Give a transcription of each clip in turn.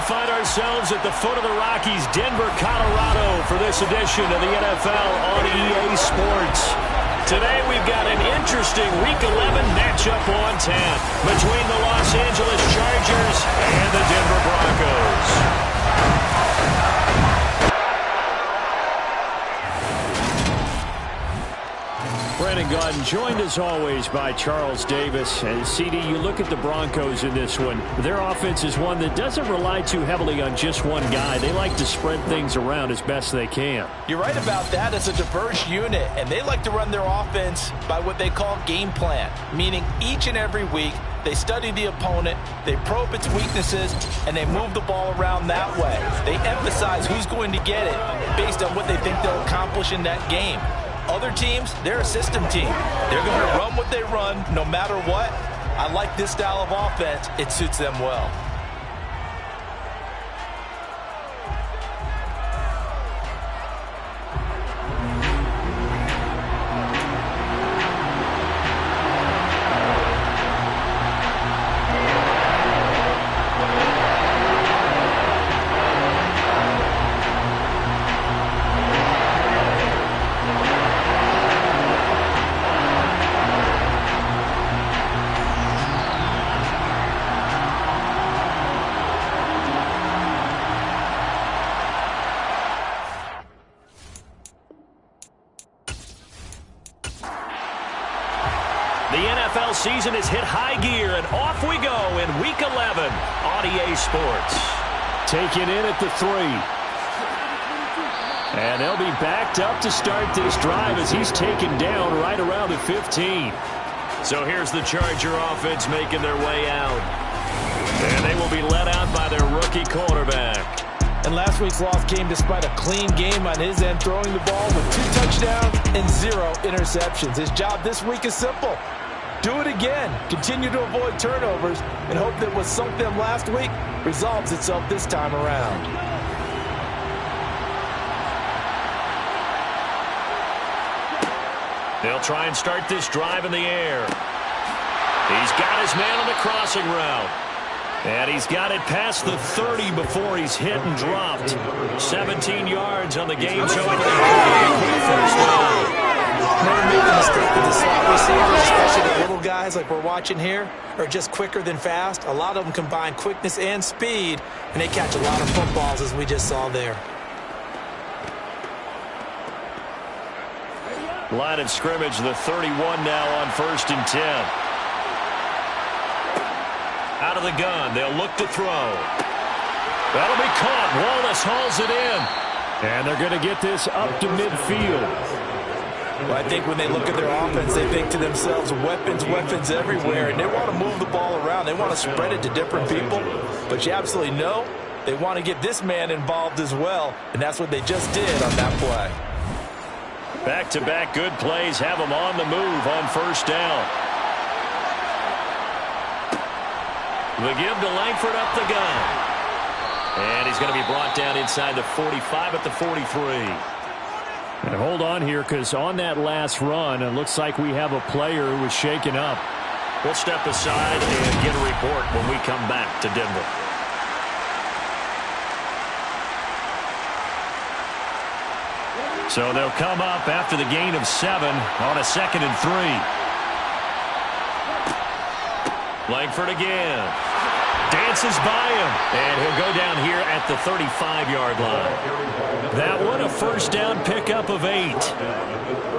find ourselves at the foot of the Rockies, Denver, Colorado, for this edition of the NFL on EA Sports. Today we've got an interesting Week 11 matchup on tap between the Los Angeles Chargers and the Denver Broncos. Brandon Gaudin joined as always by Charles Davis. And CD, you look at the Broncos in this one. Their offense is one that doesn't rely too heavily on just one guy. They like to spread things around as best they can. You're right about that. It's a diverse unit, and they like to run their offense by what they call game plan, meaning each and every week they study the opponent, they probe its weaknesses, and they move the ball around that way. They emphasize who's going to get it based on what they think they'll accomplish in that game. Other teams, they're a system team. They're going to run what they run no matter what. I like this style of offense. It suits them well. The NFL season has hit high gear, and off we go in Week 11 on EA Sports. Taken in at the 3. And they'll be backed up to start this drive as he's taken down right around the 15. So here's the Charger offense making their way out. And they will be led out by their rookie quarterback. And last week's loss came despite a clean game on his end, throwing the ball with 2 touchdowns and 0 interceptions. His job this week is simple. Do it again. Continue to avoid turnovers and hope that what sunk them last week resolves itself this time around. They'll try and start this drive in the air. He's got his man on the crossing route. And he's got it past the 30 before he's hit and dropped. 17 yards on the game, showing first down. Never make the mistake with the slot receivers, especially the little guys like we're watching here, are just quicker than fast. A lot of them combine quickness and speed, and they catch a lot of footballs, as we just saw there. Line of scrimmage, the 31 now on 1st and 10. Out of the gun, they'll look to throw. That'll be caught. Wallace hauls it in. And they're going to get this up to midfield. Well, I think when they look at their offense, they think to themselves, weapons, weapons everywhere, and they want to move the ball around. They want to spread it to different people, but you absolutely know they want to get this man involved as well, and that's what they just did on that play. Back-to-back good plays have them on the move on 1st down. The give to Langford up the gun. And he's going to be brought down inside the 45 at the 43. And hold on here, because on that last run, it looks like we have a player who was shaken up. We'll step aside and get a report when we come back to Denver. So they'll come up after the gain of 7 on a 2nd and 3. Langford again. Dances by him. And he'll go down here at the 35-yard line. That one a 1st down pickup of 8.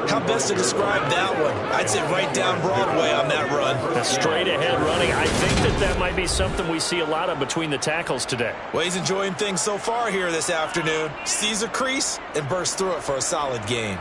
How best to describe that one? I'd say right down Broadway on that run. A straight-ahead running. I think that might be something we see a lot of between the tackles today. Well, he's enjoying things so far here this afternoon. Sees a crease and bursts through it for a solid gain.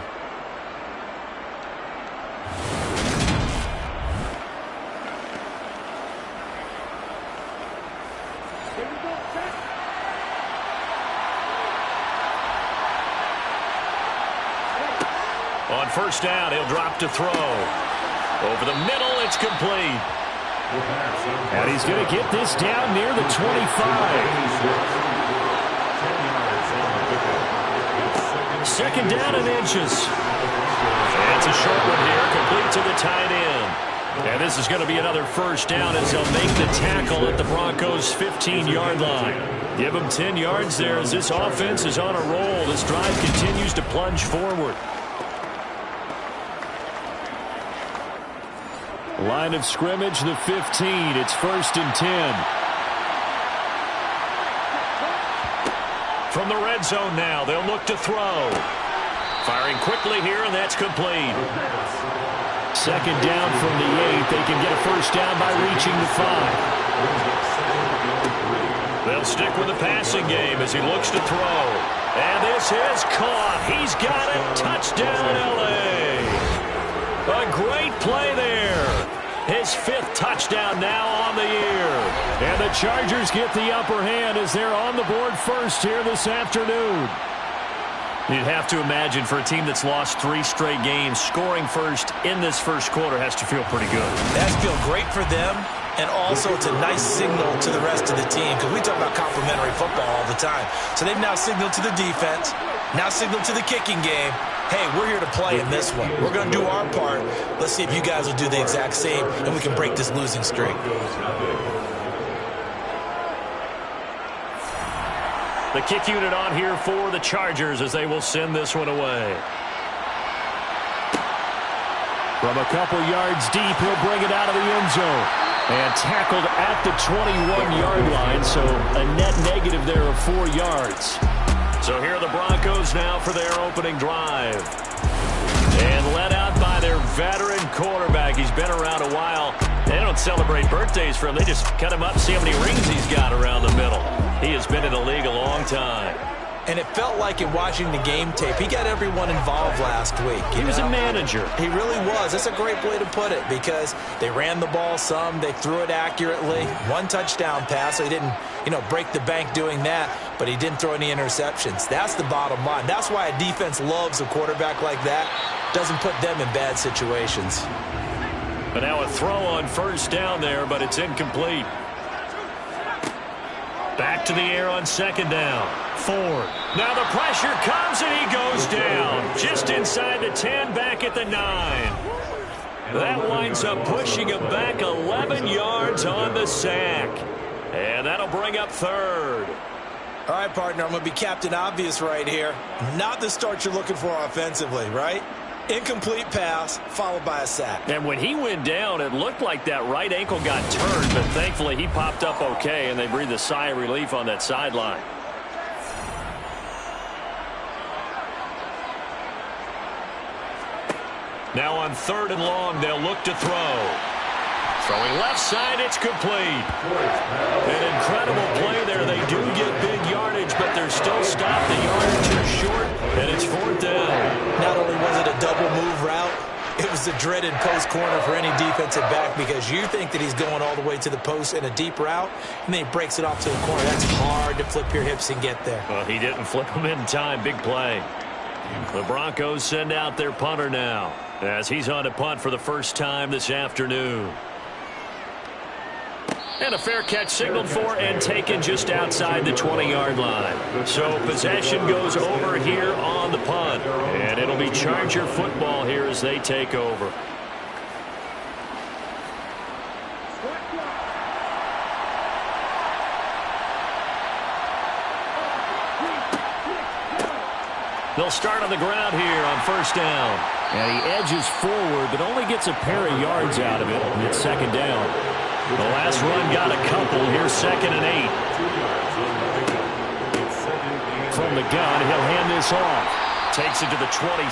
On 1st down, he'll drop to throw. Over the middle, it's complete. And he's going to get this down near the 25. Second down and inches. And it's a short one here, complete to the tight end. And this is going to be another first down as they'll make the tackle at the Broncos' 15-yard line. Give them 10 yards there as this offense is on a roll. This drive continues to plunge forward. Line of scrimmage, the 15. It's 1st and 10. From the red zone now, they'll look to throw. Firing quickly here, and that's complete. 2nd down from the 8. They can get a first down by reaching the 5. They'll stick with the passing game as he looks to throw. And this is caught. He's got it. Touchdown, L.A. A great play there. His 5th touchdown now on the year. And the Chargers get the upper hand as they're on the board first here this afternoon. You'd have to imagine for a team that's lost 3 straight games, scoring first in this first quarter has to feel pretty good. It has to feel great for them, and also it's a nice signal to the rest of the team because we talk about complementary football all the time. So they've now signaled to the defense, now signaled to the kicking game, hey, we're here to play in this one. We're going to do our part. Let's see if you guys will do the exact same, and we can break this losing streak. The kick unit on here for the Chargers as they will send this one away. From a couple yards deep, he'll bring it out of the end zone. And tackled at the 21-yard line, so a net negative there of 4 yards. So here are the Broncos now for their opening drive. And led out by their veteran quarterback. He's been around a while. They don't celebrate birthdays for him. They just cut him up, see how many rings he's got around the middle. He has been in the league a long time. And it felt like in watching the game tape, he got everyone involved last week. He was a manager. He really was. That's a great way to put it because they ran the ball some. They threw it accurately. 1 touchdown pass, so he didn't, break the bank doing that, but he didn't throw any interceptions. That's the bottom line. That's why a defense loves a quarterback like that. Doesn't put them in bad situations. But now a throw on first down there, but it's incomplete. Back to the air on 2nd down. Ford. Now the pressure comes and he goes down. Just inside the 10, back at the 9. That winds up pushing him back 11 yards on the sack. And that'll bring up 3rd. All right, partner, I'm going to be Captain Obvious right here. Not the start you're looking for offensively, right? Incomplete pass, followed by a sack. And when he went down, it looked like that right ankle got turned, but thankfully he popped up okay, and they breathed a sigh of relief on that sideline. Now on 3rd and long, they'll look to throw. Throwing left side, it's complete. An incredible play there. They do get big yardage, but they're still stopped. The yardage is short, and it's 4th down. Not only was it a double move route, it was the dreaded post corner for any defensive back because you think that he's going all the way to the post in a deep route, and then he breaks it off to the corner. That's hard to flip your hips and get there. Well, he didn't flip him in time. Big play. The Broncos send out their punter now as he's on to punt for the first time this afternoon. And a fair catch signaled for and taken just outside the 20-yard line. So possession goes over here on the punt. And it'll be Charger football here as they take over. They'll start on the ground here on first down. And he edges forward, but only gets a pair of yards out of it. And it's 2nd down. The last run got a couple. Here's 2nd and 8. From the gun, he'll hand this off. Takes it to the 26,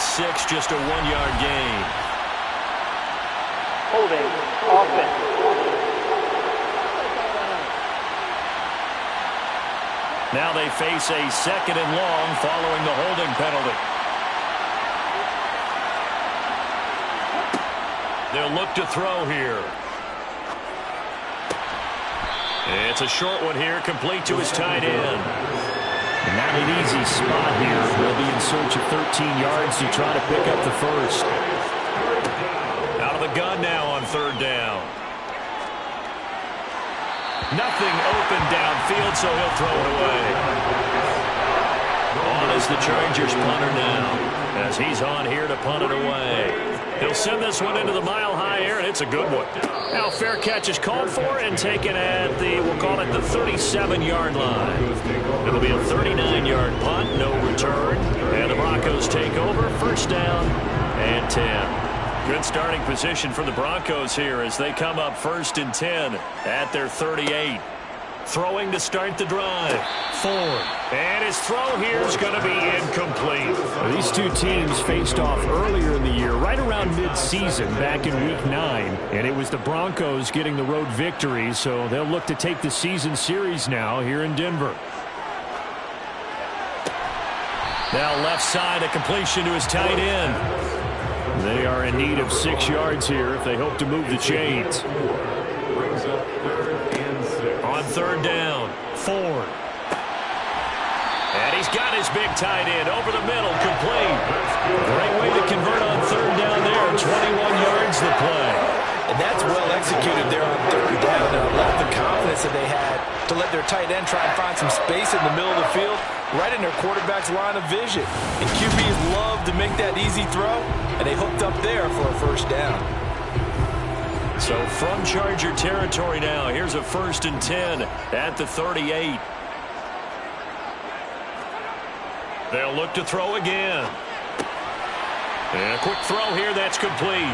just a 1-yard gain. Holding, offense. Now they face a 2nd and long following the holding penalty. They'll look to throw here. It's a short one here, complete to his tight end. Not an easy spot here. They'll be in search of 13 yards to try to pick up the first. Out of the gun now on 3rd down. Nothing open downfield, so he'll throw it away. On is the Chargers punter now. as he's on here to punt it away. He'll send this one into the mile-high air, and it's a good one. Now fair catch is called for and taken at the, we'll call it the 37-yard line. It'll be a 39-yard punt, no return. And the Broncos take over, first down and 10. Good starting position for the Broncos here as they come up 1st and 10 at their 38. Throwing to start the drive. Ford. And his throw here is going to be incomplete. These two teams faced off earlier in the year, right around mid-season, back in Week 9. And it was the Broncos getting the road victory, so they'll look to take the season series now here in Denver. Now left side, a completion to his tight end. They are in need of 6 yards here if they hope to move the chains. On 3rd down, Ford. And he's got his big tight end over the middle, complete. Great way to convert on 3rd down there. 21 yards the play. And that's well executed there on 3rd down. And I love the confidence that they had to let their tight end try and find some space in the middle of the field, right in their quarterback's line of vision. And QBs love to make that easy throw, and they hooked up there for a 1st down. So from Charger territory now, here's a 1st and 10 at the 38. They'll look to throw again. And a quick throw here, that's complete.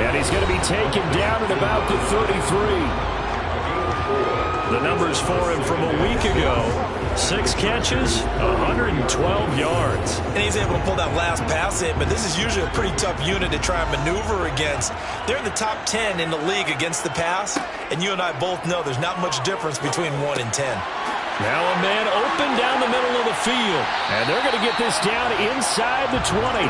And he's going to be taken down at about the 33. The numbers for him from a week ago: 6 catches, 112 yards. And he's able to pull that last pass in, but this is usually a pretty tough unit to try and maneuver against. They're in the top 10 in the league against the pass, and you and I both know there's not much difference between 1 and 10. Now a man open down the middle of the field, and they're going to get this down inside the 20.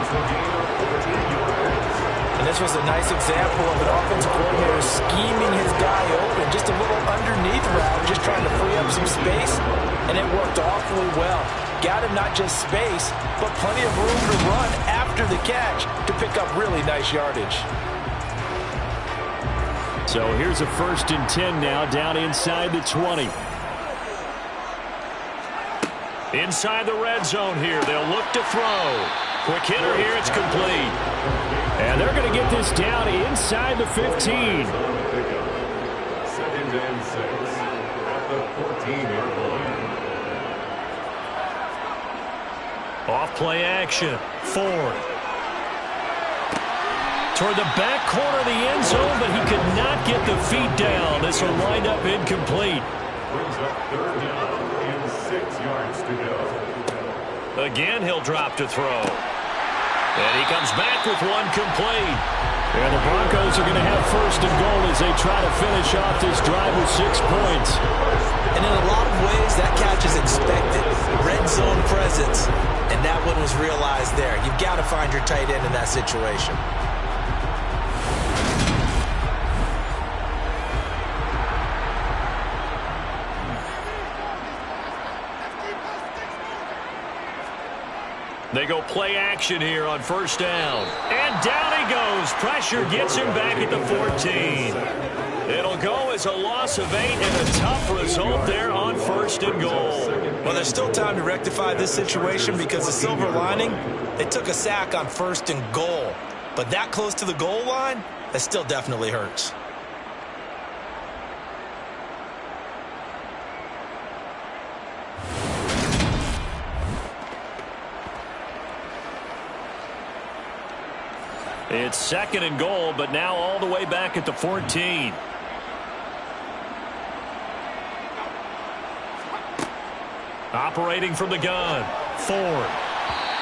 And this was a nice example of an offensive coordinator scheming his guy open, just a little underneath route, just trying to free up some space, and it worked awfully well. Got him not just space, but plenty of room to run after the catch to pick up really nice yardage. So here's a 1st and 10 now, down inside the 20. Inside the red zone here, they'll look to throw. Quick hitter here, it's complete. And they're going to get this down inside the 15. 2nd and 6 at the 14-yard line. Off play action. Ford. Toward the back corner of the end zone, but he could not get the feet down. This will wind up incomplete. Brings up 3rd down and 6 yards to go. Again, he'll drop to throw. And he comes back with one complete. And the Broncos are going to have 1st and goal as they try to finish off this drive with 6 points. And in a lot of ways, that catch is expected. Red zone presence. And that one was realized there. You've got to find your tight end in that situation. They go play action here on 1st down. And down he goes. Pressure gets him back at the 14. It'll go as a loss of 8 and a tough result there on 1st and goal. Well, there's still time to rectify this situation because the silver lining, they took a sack on 1st and goal. But that close to the goal line, that still definitely hurts. It's 2nd and goal, but now all the way back at the 14. Operating from the gun. Ford.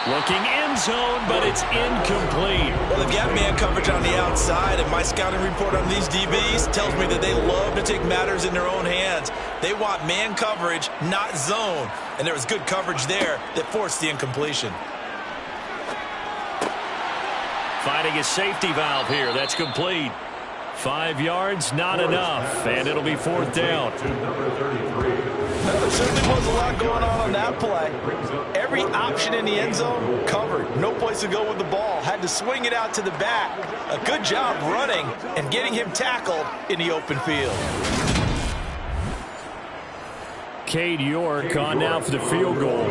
Looking end zone, but it's incomplete. Well, they've got man coverage on the outside, and my scouting report on these DBs tells me that they love to take matters in their own hands. They want man coverage, not zone. And there was good coverage there that forced the incompletion. Finding his safety valve here. That's complete. 5 yards, not enough. And it'll be 4th down. Well, there certainly was a lot going on that play. Every option in the end zone covered. No place to go with the ball. Had to swing it out to the back. A good job running and getting him tackled in the open field. Cade York on now for the field goal.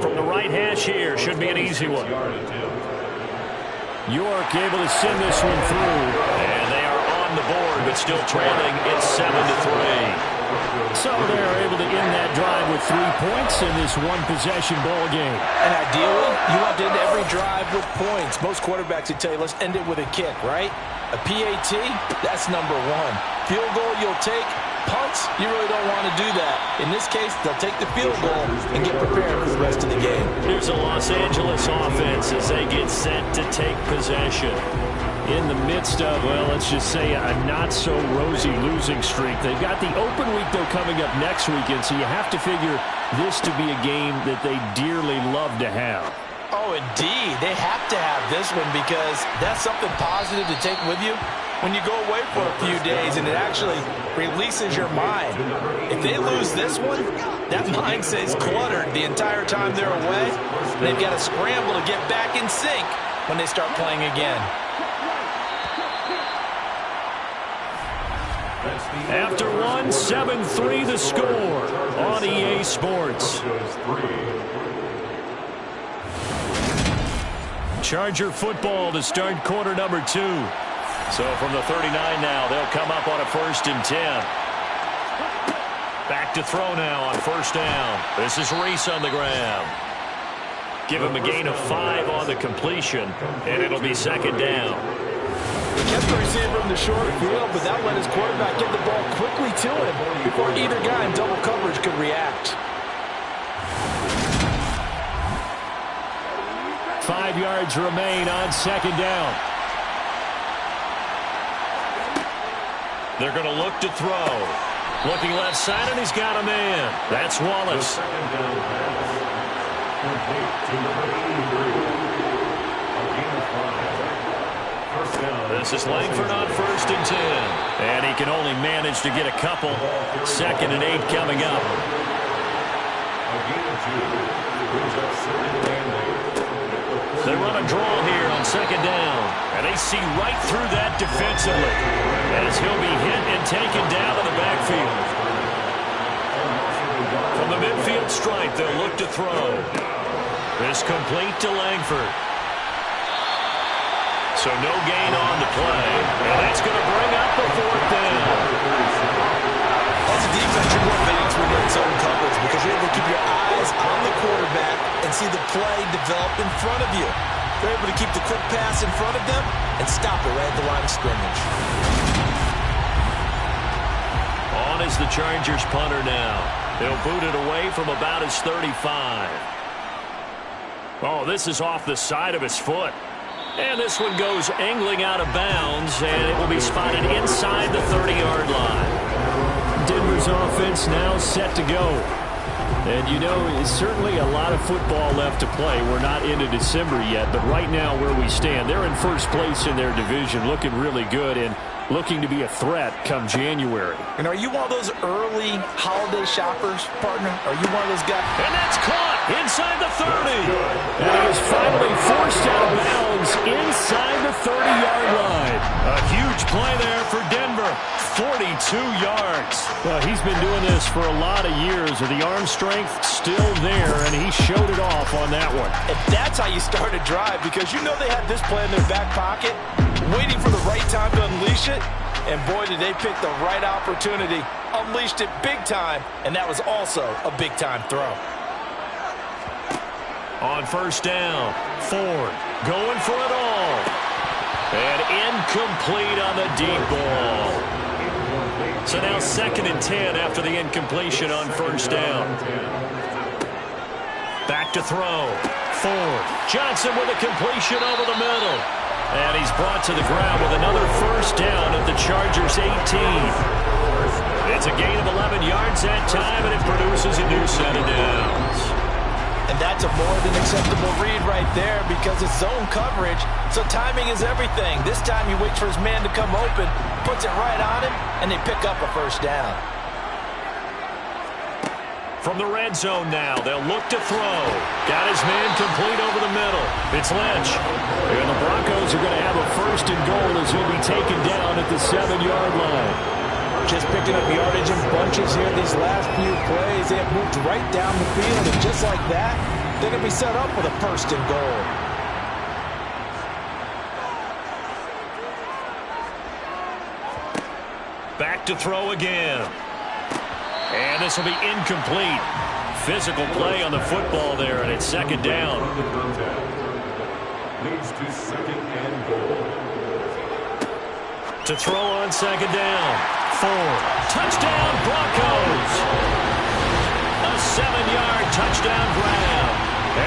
From the right hash here. Should be an easy one. York able to send this one through. And they are on the board, but still trailing. It's 7-3. So they're able to end that drive with 3 points in this one-possession ball game. And ideally, you want to end every drive with points. Most quarterbacks would tell you, let's end it with a kick, right? A PAT, that's number one. Field goal you'll take. Punts, you really don't want to do that. In this case, they'll take the field goal and get prepared for the rest of the game. Here's a Los Angeles offense as they get set to take possession. In the midst of, well, let's just say a not-so-rosy losing streak. They've got the open week, though, coming up next weekend, so you have to figure this to be a game that they dearly love to have. Oh, indeed. They have to have this one because that's something positive to take with you when you go away for a few days, and it actually releases your mind. If they lose this one, that mind stays cluttered the entire time they're away. They've got to scramble to get back in sync when they start playing again. After one, 7-3 the score on EA Sports. Charger football to start quarter number 2. So from the 39 now, they'll come up on a 1st and 10. Back to throw now on 1st down. This is Reese on the ground. Give him a gain of 5 on the completion, and it'll be 2nd down. He kept the receiver in the short field, but that let his quarterback get the ball quickly to him before either guy in double coverage could react. 5 yards remain on 2nd down. They're going to look to throw. Looking left side, and he's got a man. That's Wallace. This is Langford on 1st and 10. And he can only manage to get a couple. 2nd and 8 coming up. They run a draw here on 2nd down. And they see right through that defensively as he'll be hit and taken down to the backfield. From the midfield stripe, they'll look to throw. This complete to Langford. So no gain on the play. And that's going to bring up the 4th down. As a defense, you're more balanced when you're in zone coverage because you're able to keep your eyes on the quarterback and see the play develop in front of you. They're able to keep the quick pass in front of them and stop it right at the line of scrimmage. On is the Chargers punter now. They'll boot it away from about his 35. Oh, this is off the side of his foot. And this one goes angling out of bounds, and it will be spotted inside the 30-yard line. Denver's offense now set to go. And, you know, it's certainly a lot of football left to play. We're not into December yet, but right now where we stand, they're in first place in their division, looking really good and looking to be a threat come January. And are you one of those early holiday shoppers, partner? Are you one of those guys? And that's caught inside the 30. And he was finally forced out of bounds inside the 30-yard line. A huge play there for Denver. 42 yards. Well, he's been doing this for a lot of years. The arm strength still there, and he showed it off on that one. And that's how you start a drive because you know they had this play in their back pocket, waiting for the right time to unleash it. And boy, did they pick the right opportunity. Unleashed it big time, and that was also a big-time throw. On 1st down, Ford going for it all. And incomplete on the deep ball. So now 2nd and 10 after the incompletion on 1st down. Back to throw. Ford. Johnson with a completion over the middle. And he's brought to the ground with another 1st down at the Chargers' 18. It's a gain of 11 yards that time, and it produces a new set of downs. And that's a more than acceptable read right there because it's zone coverage, so timing is everything. This time he waits for his man to come open, puts it right on him, and they pick up a 1st down. From the red zone now, they'll look to throw. Got his man complete over the middle. It's Lynch. And the Broncos are going to have a 1st and goal as he'll be taken down at the 7-yard line. Just picking up yardage in bunches here these last few plays. They have moved right down the field, and just like that, they're going to be set up with a 1st and goal. to throw again. And this will be incomplete. Physical play on the football there, and it's second down. Leads to second and goal. To throw on second down. Ford. Touchdown, Broncos. A 7-yard touchdown grab.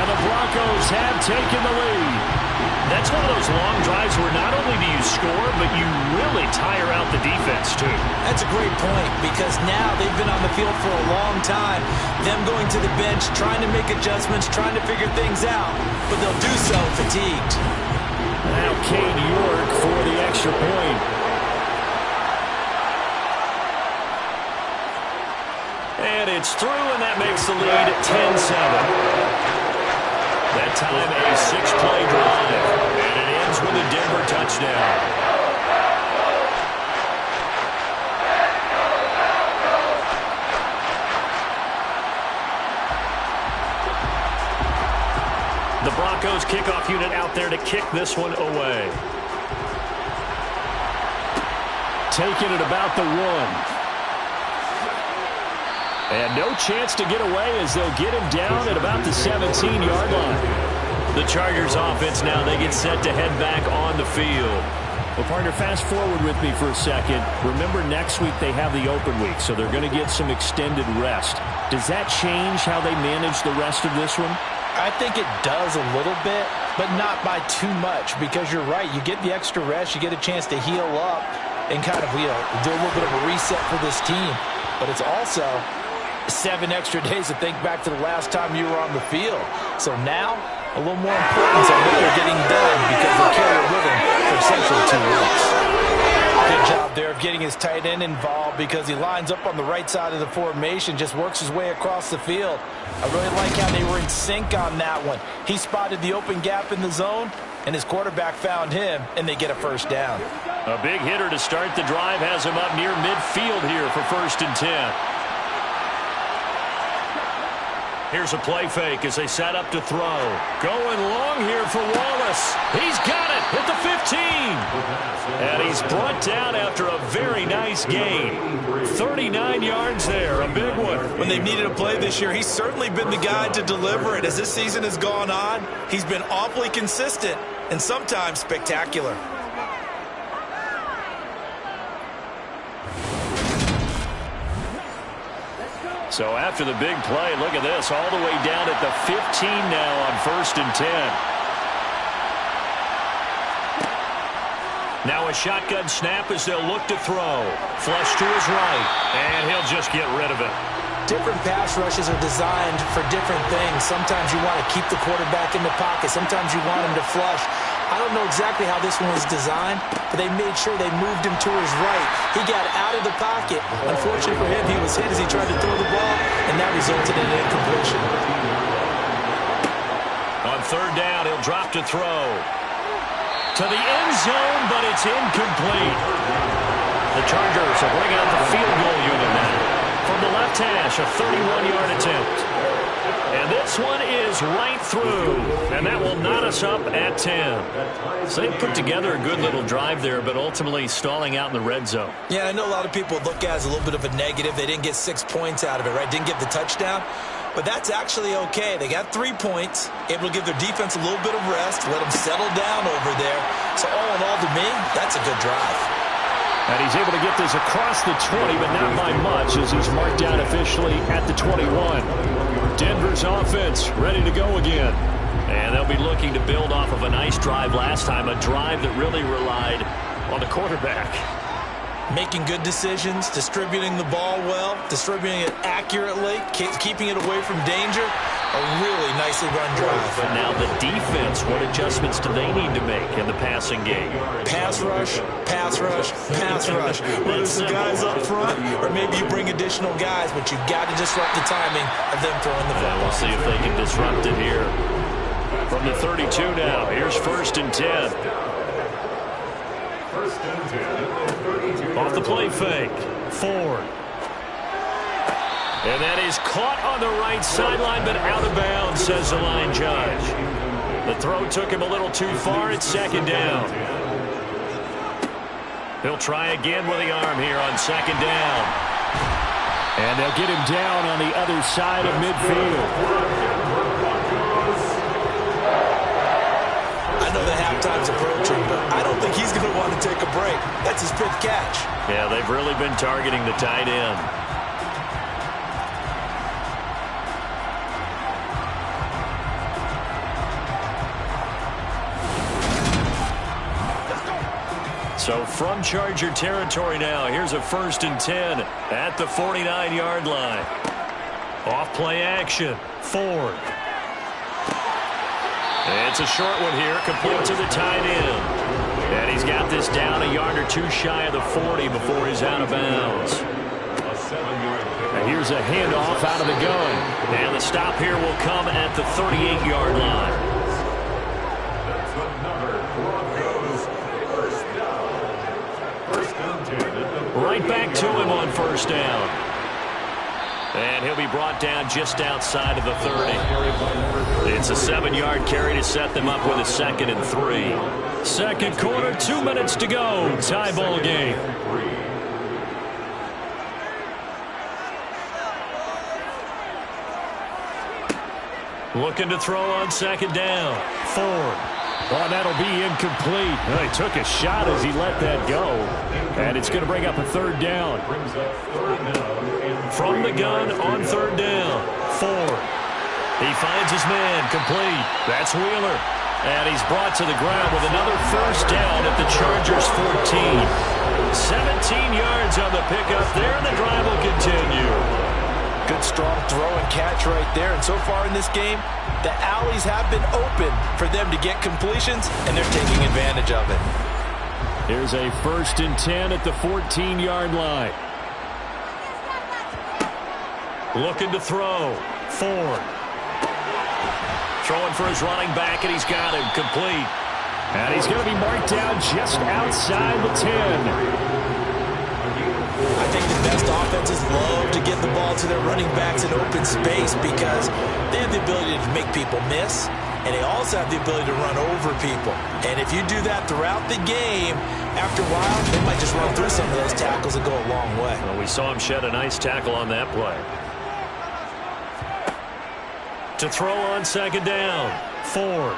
And the Broncos have taken the lead. That's one of those long drives where not only do you score, but you really tire out the defense, too. That's a great point, because now they've been on the field for a long time. Them going to the bench, trying to make adjustments, trying to figure things out, but they'll do so fatigued. Now Cade York for the extra point. And it's through, and that makes the lead 10-7. That time a 6-play drive, and it ends with a Denver touchdown. The Broncos kickoff unit out there to kick this one away. Taking it about the 1. And no chance to get away as they'll get him down at about the 17-yard line. The Chargers offense now, they get set to head back on the field. Well, partner, fast forward with me for a second. Remember, next week they have the open week, so they're going to get some extended rest. Does that change how they manage the rest of this one? I think it does a little bit, but not by too much, because you're right. You get the extra rest, you get a chance to heal up and kind of, do a little bit of a reset for this team. But it's also 7 extra days to think back to the last time you were on the field. So now, a little more importance on what they're getting done, because they'll carry it with them for essentially 2 weeks. Good job there of getting his tight end involved, because he lines up on the right side of the formation, just works his way across the field. I really like how they were in sync on that one. He spotted the open gap in the zone, and his quarterback found him, and they get a first down. A big hitter to start the drive has him up near midfield here for 1st and 10. Here's a play fake as they set up to throw. Going long here for Wallace. He's got it at the 15. And he's brought down after a very nice gain. 39 yards there, a big one. When they've needed a play this year, he's certainly been the guy to deliver it. As this season has gone on, he's been awfully consistent and sometimes spectacular. So after the big play, look at this, all the way down at the 15 now on 1st and 10. Now a shotgun snap as they'll look to throw. Flush to his right, and he'll just get rid of it. Different pass rushes are designed for different things. Sometimes you want to keep the quarterback in the pocket. Sometimes you want him to flush. I don't know exactly how this one was designed, but they made sure they moved him to his right. He got out of the pocket. Unfortunately for him, he was hit as he tried to throw the ball, and that resulted in an incompletion. On 3rd down, he'll drop to throw. To the end zone, but it's incomplete. The Chargers will bring out the field goal unit now. From the left hash, a 31-yard attempt. And this one is right through, and that will knot us up at 10. So they put together a good little drive there, but ultimately stalling out in the red zone. Yeah, I know a lot of people look at it as a little bit of a negative. They didn't get 6 points out of it, right? Didn't get the touchdown. But that's actually okay. They got 3 points, able to give their defense a little bit of rest, let them settle down over there. So all in all, to me, that's a good drive. And he's able to get this across the 20, but not by much, as he's marked down officially at the 21. Denver's offense ready to go again. And they'll be looking to build off of a nice drive last time, a drive that really relied on the quarterback. Making good decisions, distributing the ball well, distributing it accurately, keeping it away from danger. A really nicely run drive. But now the defense, what adjustments do they need to make in the passing game? Pass rush, pass rush, pass rush. Whether it's the guys up front or maybe you bring additional guys, but you've got to disrupt the timing of them throwing the football. We'll see if they can disrupt it here. From the 32 now, here's 1st and 10. 1st and 10. Off the play fake. Ford. And that is caught on the right sideline, but out of bounds, says the line judge. The throw took him a little too far. It's 2nd down. He'll try again with the arm here on second down. And they'll get him down on the other side of midfield. I know the halftime's approaching, but I don't think he's going to want to take a break. That's his 5th catch. Yeah, they've really been targeting the tight end. So from Charger territory now, here's a 1st and 10 at the 49-yard line. Off play action. Ford. It's a short one here, complete to the tight end. And he's got this down a yard or two shy of the 40 before he's out of bounds. And here's a handoff out of the gun. And the stop here will come at the 38-yard line. That's another Broncos first down. First down 10 at the Right back to him on first down. And he'll be brought down just outside of the 30. It's a 7-yard carry to set them up with a 2nd and 3. Second quarter, 2 minutes to go. Tie ball game. Looking to throw on second down. Ford. Oh, that'll be incomplete. Well, he took a shot as he let that go. And it's going to bring up a 3rd down. From the gun on 3rd down. Ford. He finds his man. Complete. That's Wheeler. And he's brought to the ground with another 1st down at the Chargers 14. 17 yards on the pickup there, and the drive will continue. Good strong throw and catch right there. And so far in this game, the alleys have been open for them to get completions, and they're taking advantage of it. Here's a 1st and 10 at the 14-yard line. Looking to throw. Ford. Throwing for his running back, and he's got him. Complete. And he's going to be marked down just outside the 10. I think the best offenses love to get the ball to their running backs in open space because they have the ability to make people miss, and they also have the ability to run over people. And if you do that throughout the game, after a while, they might just run through some of those tackles and go a long way. Well, we saw him shed a nice tackle on that play. To throw on second down. Ford.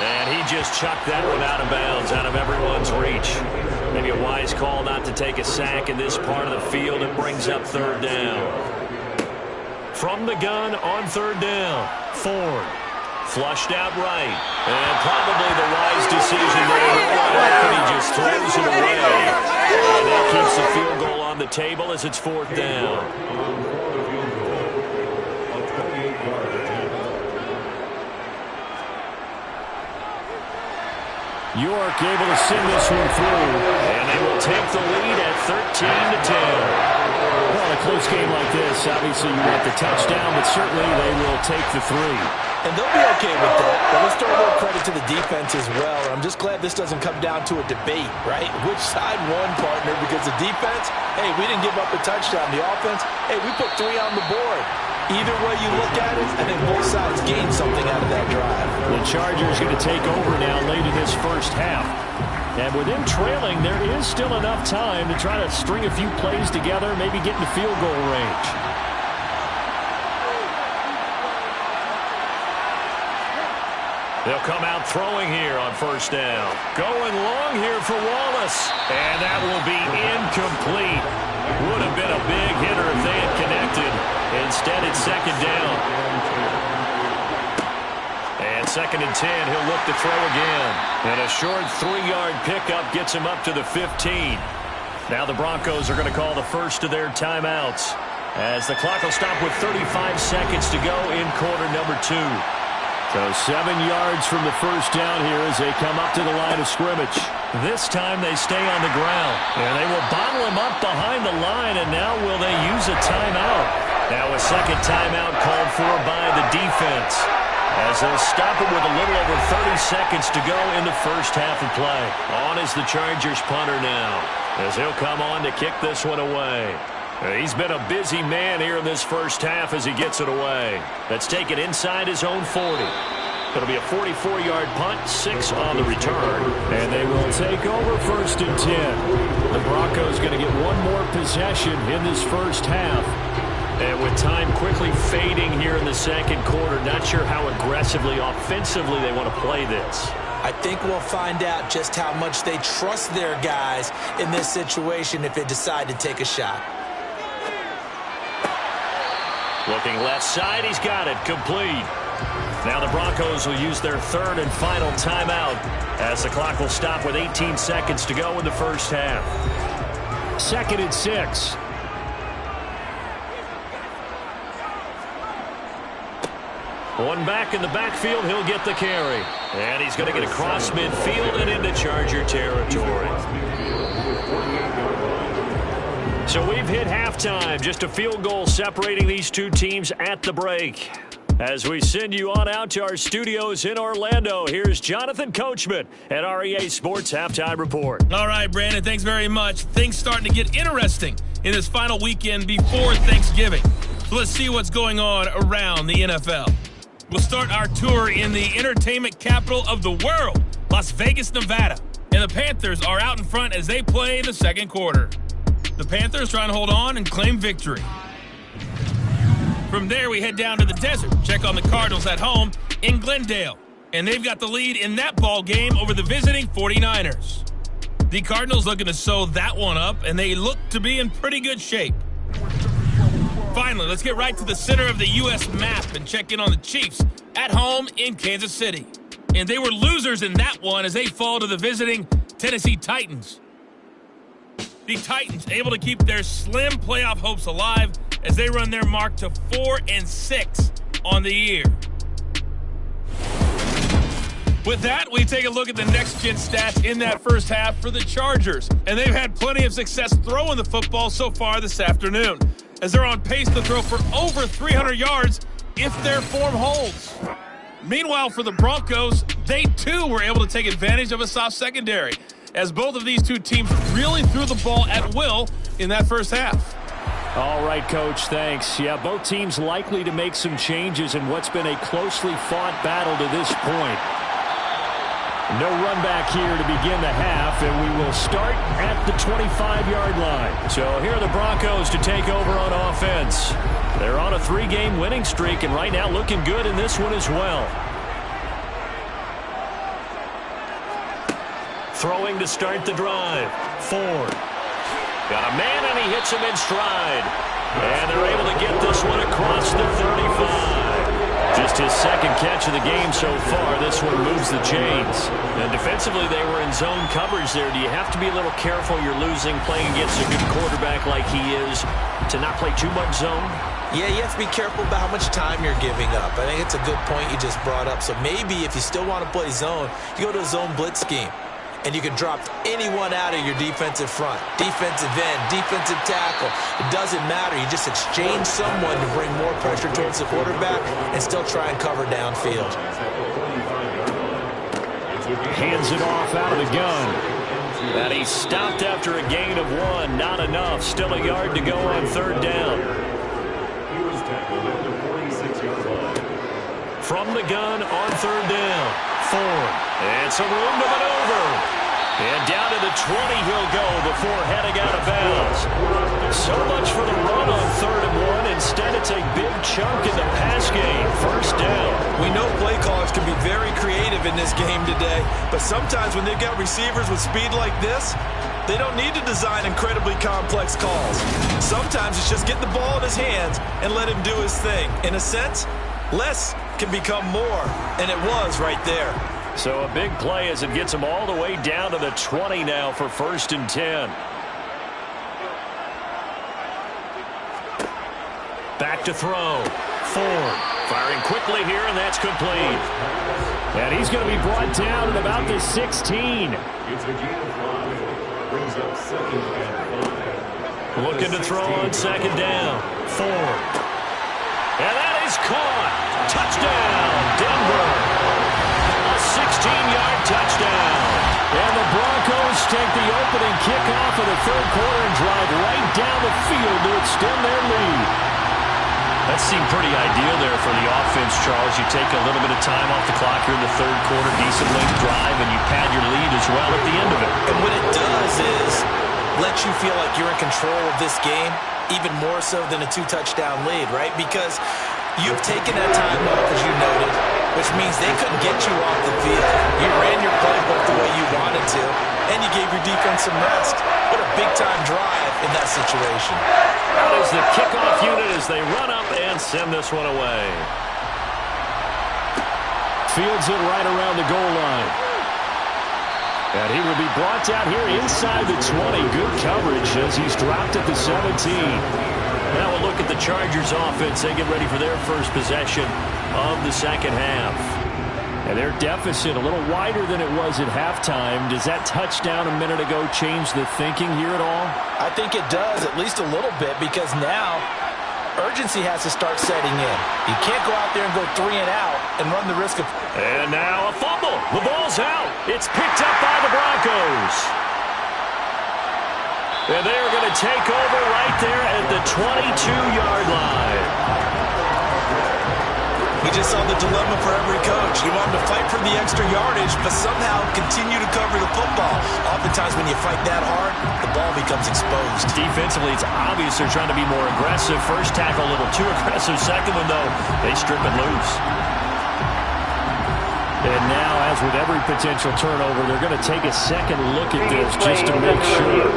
And he just chucked that one out of bounds, out of everyone's reach. Maybe a wise call not to take a sack in this part of the field. It brings up 3rd down. From the gun on 3rd down. Ford. Flushed out right. And probably the wise decision there. And he just throws it away. And that keeps the field goal on the table as it's 4th down. York able to send this one through. And they will take the lead at 13-10. Well, a close game like this, obviously you want the touchdown, but certainly they will take the 3. And they'll be okay with that. But let's throw a little credit to the defense as well. I'm just glad this doesn't come down to a debate, right? Which side won, partner? Because the defense, hey, we didn't give up a touchdown. The offense, hey, we put 3 on the board. Either way you look at it, I think both sides gained something out of that drive. The Chargers going to take over now late in this first half. And with them trailing, there is still enough time to try to string a few plays together, maybe get into field goal range. They'll come out throwing here on first down. Going long here for Wallace. And that will be incomplete. Would have been a big hitter if they had connected. Instead, it's second down. And 2nd and 10, he'll look to throw again. And a short 3-yard pickup gets him up to the 15. Now the Broncos are going to call the first of their timeouts, as the clock will stop with 35 seconds to go in quarter number 2. So 7 yards from the first down here as they come up to the line of scrimmage. This time they stay on the ground, and they will bottle him up behind the line, and now will they use a timeout? Now a second timeout called for by the defense, as they'll stop it with a little over 30 seconds to go in the first half of play. On is the Chargers punter now, as he'll come on to kick this one away. He's been a busy man here in this first half as he gets it away. Let's take it inside his own 40. It'll be a 44-yard punt, 6 on the return. And they will take over 1st and 10. The Broncos going to get one more possession in this first half. And with time quickly fading here in the second quarter, not sure how aggressively, offensively they want to play this. I think we'll find out just how much they trust their guys in this situation if they decide to take a shot. Looking left side, he's got it, complete. Now the Broncos will use their 3rd and final timeout as the clock will stop with 18 seconds to go in the first half. 2nd and 6. One back in the backfield, he'll get the carry. And he's going to get across midfield and into Charger territory. So we've hit halftime, just a field goal separating these two teams at the break. As we send you on out to our studios in Orlando, here's Jonathan Coachman at REA Sports Halftime Report. All right, Brandon, thanks very much. Things starting to get interesting in this final weekend before Thanksgiving. So let's see what's going on around the NFL. We'll start our tour in the entertainment capital of the world, Las Vegas, Nevada. And the Panthers are out in front as they play the second quarter. The Panthers trying to hold on and claim victory. From there, we head down to the desert. Check on the Cardinals at home in Glendale. And they've got the lead in that ball game over the visiting 49ers. The Cardinals looking to sew that one up, and they look to be in pretty good shape. Finally, let's get right to the center of the U.S. map and check in on the Chiefs at home in Kansas City. And they were losers in that one as they fall to the visiting Tennessee Titans. The Titans able to keep their slim playoff hopes alive as they run their mark to 4-6 on the year. With that, we take a look at the next-gen stats in that first half for the Chargers. And they've had plenty of success throwing the football so far this afternoon, as they're on pace to throw for over 300 yards if their form holds. Meanwhile, for the Broncos, they too were able to take advantage of a soft secondary, as both of these two teams really threw the ball at will in that first half. All right, Coach, thanks. Yeah, both teams likely to make some changes in what's been a closely fought battle to this point. No run back here to begin the half, and we will start at the 25-yard line. So here are the Broncos to take over on offense. They're on a 3-game winning streak, and right now looking good in this one as well. Throwing to start the drive. Ford. Got a man, and he hits him in stride. And they're able to get this one across the 35. Just his second catch of the game so far. This one moves the chains. And defensively, they were in zone coverage there. Do you have to be a little careful? You're losing playing against a good quarterback like he is to not play too much zone? Yeah, you have to be careful about how much time you're giving up. I think it's a good point you just brought up. So maybe if you still want to play zone, you go to a zone blitz scheme. And you can drop anyone out of your defensive front. Defensive end, defensive tackle. It doesn't matter. You just exchange someone to bring more pressure towards the quarterback and still try and cover downfield. Hands it off out of the gun. And he stopped after a gain of 1. Not enough. Still a yard to go on 3rd down. He was tackled at the 46-yard line. From the gun on 3rd down. Ford. And some room to maneuver. And down to the 20 he'll go before heading out of bounds. So much for the run on 3rd and 1. Instead, it's a big chunk in the pass game. 1st down. We know play callers can be very creative in this game today, but sometimes when they've got receivers with speed like this, they don't need to design incredibly complex calls. Sometimes it's just get the ball in his hands and let him do his thing. In a sense, less can become more, and it was right there. So a big play as it gets them all the way down to the 20 now for 1st and 10. Back to throw. Ford firing quickly here, and that's complete. And he's going to be brought down at about the 16. It's a gain of 5. Brings up 2nd and 5. Looking to throw on 2nd down. Ford. And that is caught. Touchdown, Denver. A 16-yard touchdown. And the Broncos take the opening kickoff of the 3rd quarter and drive right down the field to extend their lead. That seemed pretty ideal there for the offense, Charles. You take a little bit of time off the clock here in the third quarter, decent length drive, and you pad your lead as well at the end of it. And what it does is let you feel like you're in control of this game, even more so than a 2-touchdown lead, right? Because you've taken that time off, as you noted, which means they couldn't get you off the field. You ran your playbook the way you wanted to, and you gave your defense some rest. What a big-time drive in that situation. Out is the kickoff unit as they run up and send this one away. Fields it right around the goal line. And he will be brought down here inside the 20. Good coverage as he's dropped at the 17. Now we'll look at the Chargers offense. They get ready for their first possession of the second half. And their deficit a little wider than it was at halftime. Does that touchdown a minute ago change the thinking here at all? I think it does, at least a little bit, because now urgency has to start setting in. You can't go out there and go 3 and out and run the risk of... And now a fumble. The ball's out. It's picked up by the Broncos. And they are going to take over right there at the 22-yard line. We just saw the dilemma for every coach. You want them to fight for the extra yardage, but somehow continue to cover the football. Oftentimes when you fight that hard, the ball becomes exposed. Defensively, it's obvious they're trying to be more aggressive. First tackle a little too aggressive. Second one, though, they strip it loose. And now, as with every potential turnover, they're going to take a second look at this just to make sure.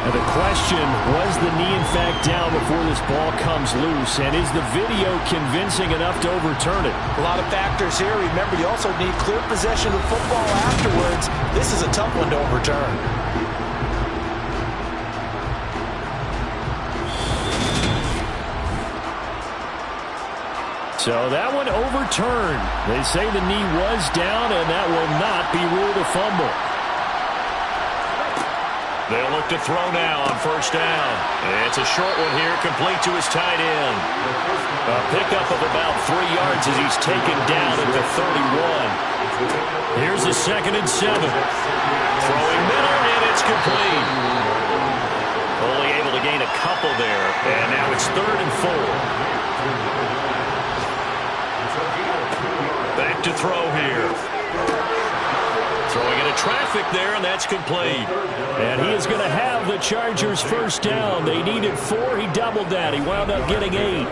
And the question, was the knee in fact down before this ball comes loose? And is the video convincing enough to overturn it? A lot of factors here. Remember, you also need clear possession of football afterwards. This is a tough one to overturn. So that one overturned. They say the knee was down, and that will not be ruled a fumble. They'll look to throw now on first down. It's a short one here, complete to his tight end. A pickup of about 3 yards as he's taken down at the 31. Here's the 2nd and 7. Throwing middle, and it's complete. Only able to gain a couple there, and now it's 3rd and 4. Back to throw here. Throwing into traffic there, and that's complete. And he is going to have the Chargers first down. They needed 4. He doubled that. He wound up getting 8.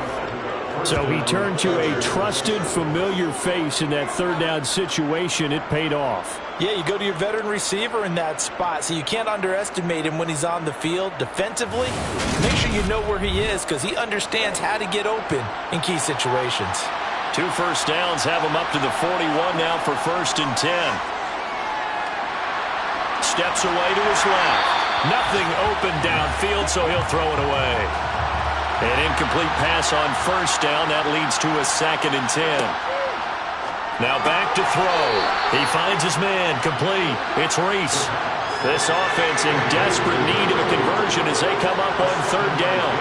So he turned to a trusted, familiar face in that 3rd down situation. It paid off. Yeah, you go to your veteran receiver in that spot, so you can't underestimate him when he's on the field. Defensively, make sure you know where he is because he understands how to get open in key situations. 2 first downs have him up to the 41 now for 1st and 10. Steps away to his left. Nothing open downfield, so he'll throw it away. An incomplete pass on first down. That leads to a 2nd and 10. Now back to throw. He finds his man. Complete. It's Reese. This offense in desperate need of a conversion as they come up on 3rd down.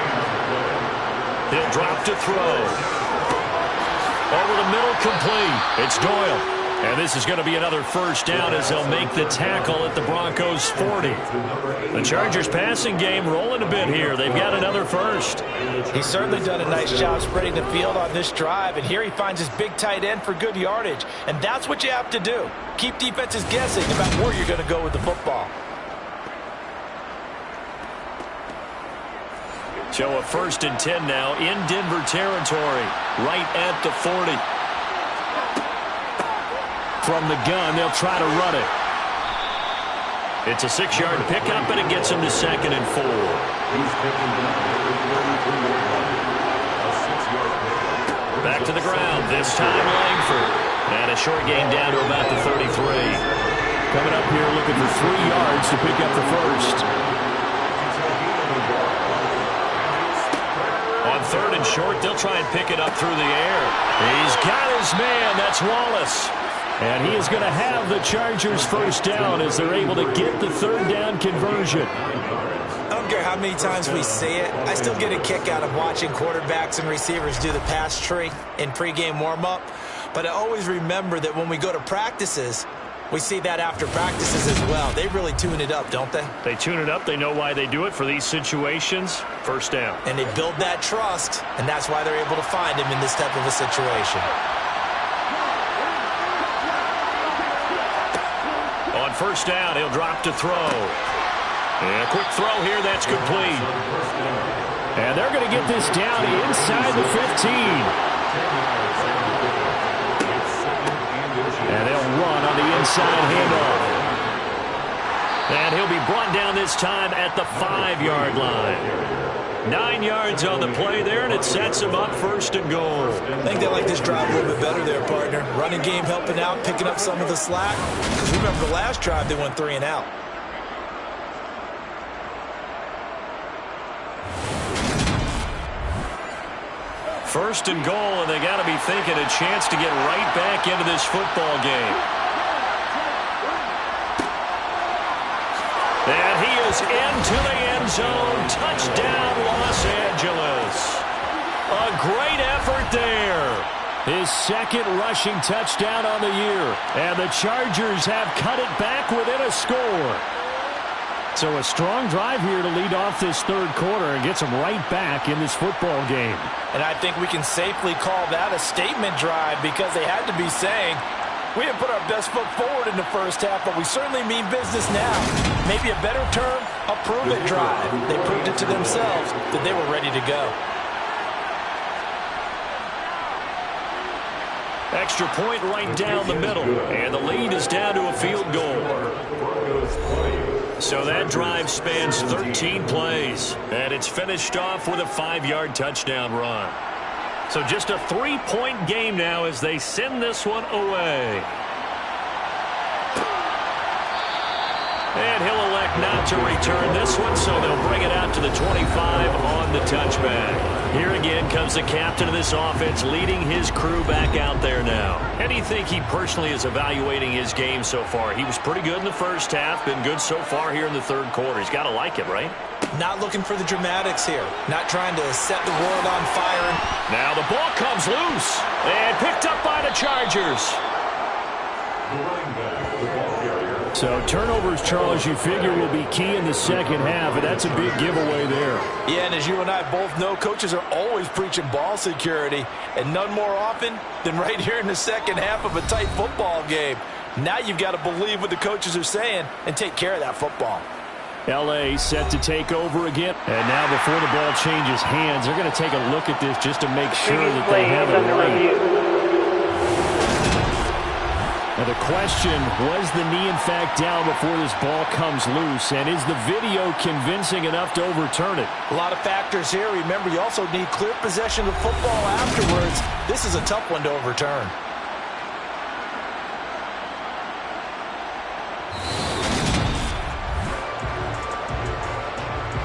He'll drop to throw. Over the middle, complete. It's Doyle. And this is going to be another first down as they'll make the tackle at the Broncos' 40. The Chargers passing game rolling a bit here. They've got another first. He's certainly done a nice job spreading the field on this drive. And here he finds his big tight end for good yardage. And that's what you have to do. Keep defenses guessing about where you're going to go with the football. So a 1st and 10 now in Denver territory. Right at the 40. From the gun, they'll try to run it. It's a 6-yard pickup, and it gets him to 2nd and 4. Back to the ground, this time Langford. And a short gain down to about the 33. Coming up here looking for 3 yards to pick up the first. On 3rd and short, they'll try and pick it up through the air. He's got his man. That's Wallace. And he is going to have the Chargers first down as they're able to get the 3rd down conversion. I don't care how many times we say it, I still get a kick out of watching quarterbacks and receivers do the pass tree in pregame warm-up. But I always remember that when we go to practices, We see that after practices as well. They really tune it up, don't they? They tune it up. They know why they do it for these situations. First down. And they build that trust, and that's why they're able to find him in this type of a situation. On first down, he'll drop to throw. And a quick throw here, that's complete. And they're going to get this down inside the 15. And they'll run on the inside handoff. And he'll be brought down this time at the 5-yard line. 9 yards on the play there, and it sets him up first and goal. I think they like this drive a little bit better there, partner. Running game helping out, picking up some of the slack. Because remember the last drive, they went 3 and out. First and goal, and they got to be thinking a chance to get right back into this football game. And he is into the end zone. Touchdown, Los Angeles. A great effort there. His second rushing touchdown on the year. And the Chargers have cut it back within a score. So a strong drive here to lead off this third quarter and gets them right back in this football game. And I think we can safely call that a statement drive because they had to be saying, we didn't put our best foot forward in the first half, but we certainly mean business now. Maybe a better term, a prove-it drive. They proved it to themselves that they were ready to go. Extra point right down the middle, and the lead is down to a field goal. So that drive spans 13 plays, and it's finished off with a 5-yard touchdown run. So just a 3-point game now as they send this one away. And he'll elect not to return this one, so they'll bring it out to the 25 on the touchback. Here again comes the captain of this offense leading his crew back out there now. How do you think he personally is evaluating his game so far? He was pretty good in the first half, been good so far here in the third quarter. He's got to like it, right? Not looking for the dramatics here. Not trying to set the world on fire. Now the ball comes loose and picked up by the Chargers. So turnovers, Charles, you figure will be key in the second half, and that's a big giveaway there. Yeah, and as you and I both know, coaches are always preaching ball security, and none more often than right here in the second half of a tight football game. Now you've got to believe what the coaches are saying and take care of that football. L.A. set to take over again. And now before the ball changes hands, they're going to take a look at this just to make sure that they have it right. Now the question, was the knee in fact down before this ball comes loose? And is the video convincing enough to overturn it? A lot of factors here. Remember, you also need clear possession of football afterwards. This is a tough one to overturn.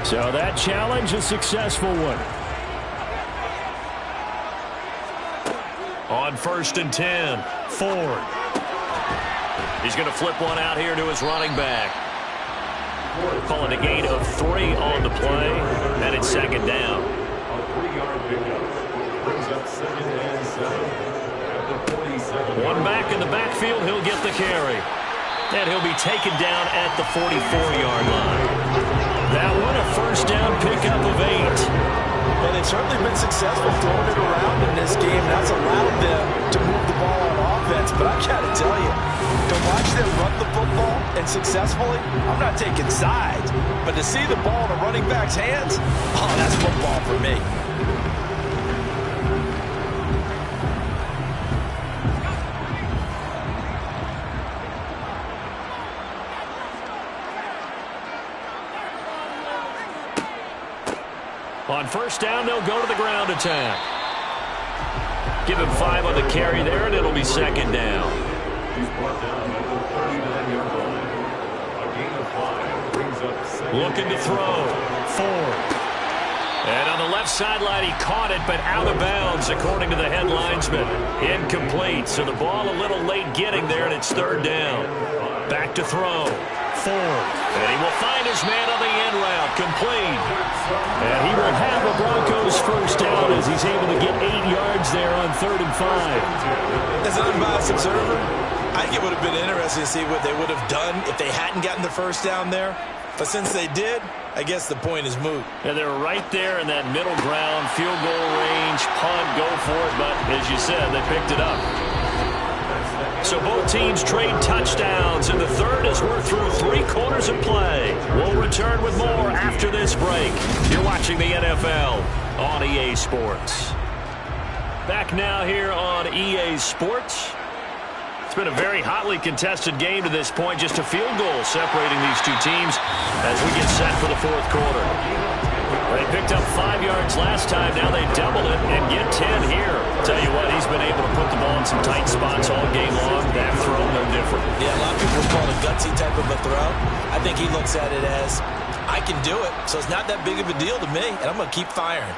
So that challenge, a successful one. On 1st and 10, Ford. He's going to flip one out here to his running back. Calling a gain of 3 on the play, and it's second down. A 3-yard pickup brings up 2nd and 7 at the 47. One back in the backfield, he'll get the carry. And he'll be taken down at the 44-yard line. That one, a first down pickup of 8. Well, they've certainly been successful throwing it around in this game. That's allowed them to move the ball on offense. But I got to tell you, to watch them run the football and successfully, I'm not taking sides. But to see the ball in a running back's hands, oh, that's football for me. On first down, they'll go to the ground attack. Give him 5 on the carry there, and it'll be second down. He's brought down at the 39-yard line. A gain of 5 brings up 2nd. Looking to throw. Ford. And on the left sideline, he caught it, but out of bounds, according to the head linesman. Incomplete, so the ball a little late getting there, and it's third down. Back to throw. Ford. And he will find his man on the end route. Complete. And he will have the Broncos first down as he's able to get 8 yards there on 3rd and 5. As an unbiased observer, I think it would have been interesting to see what they would have done if they hadn't gotten the first down there. But since they did, I guess the point is moot. And they're right there in that middle ground, field goal range, punt, go for it. But as you said, they picked it up. So both teams trade touchdowns in the third as we're through 3 quarters of play. We'll return with more after this break. You're watching the NFL on EA Sports. Back now here on EA Sports. It's been a very hotly contested game to this point. Just a field goal separating these two teams as we get set for the fourth quarter. They picked up 5 yards last time. Now they double it and get 10 here. Tell you what, he's been able to put the ball in some tight spots all game long. That throw, no different. Yeah, a lot of people call it a gutsy type of a throw. I think he looks at it as, I can do it, so it's not that big of a deal to me, and I'm going to keep firing.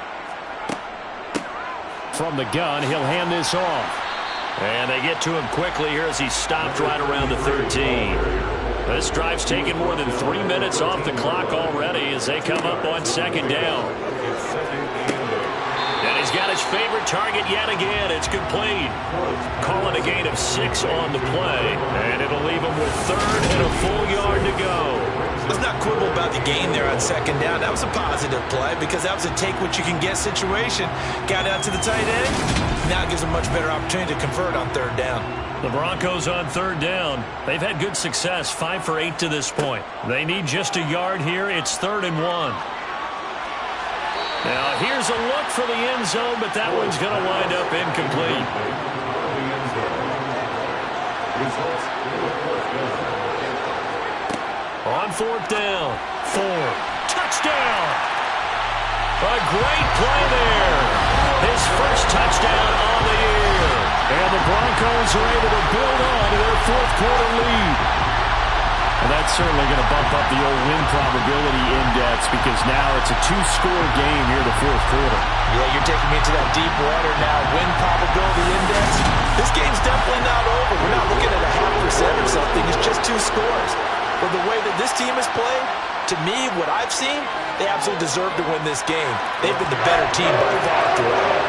From the gun, he'll hand this off. And they get to him quickly here as he's stopped right around the 13. This drive's taken more than 3 minutes off the clock already as they come up on second down. And he's got his favorite target yet again. It's complete. Calling a gain of 6 on the play. And it'll leave him with third and a full yard to go. Let's not quibble about the gain there on second down. That was a positive play because that was a take-what-you-can-get situation. Got out to the tight end. Now it gives them a much better opportunity to convert on third down. The Broncos on third down. They've had good success, 5 for 8 to this point. They need just a yard here. It's 3rd and 1. Now here's a look for the end zone, but that one's going to wind up incomplete. On fourth down, Ford. Touchdown! A great play there. His first touchdown on the year. And the Broncos are able to build on to their fourth quarter lead. And that's certainly going to bump up the old win probability index because now it's a 2-score game here in the fourth quarter. Yeah, you're taking me into that deep water now. Win probability index. This game's definitely not over. We're not looking at a 0.5% or something. It's just 2 scores. But the way that this team has played, to me, what I've seen, they absolutely deserve to win this game. They've been the better team by far throughout.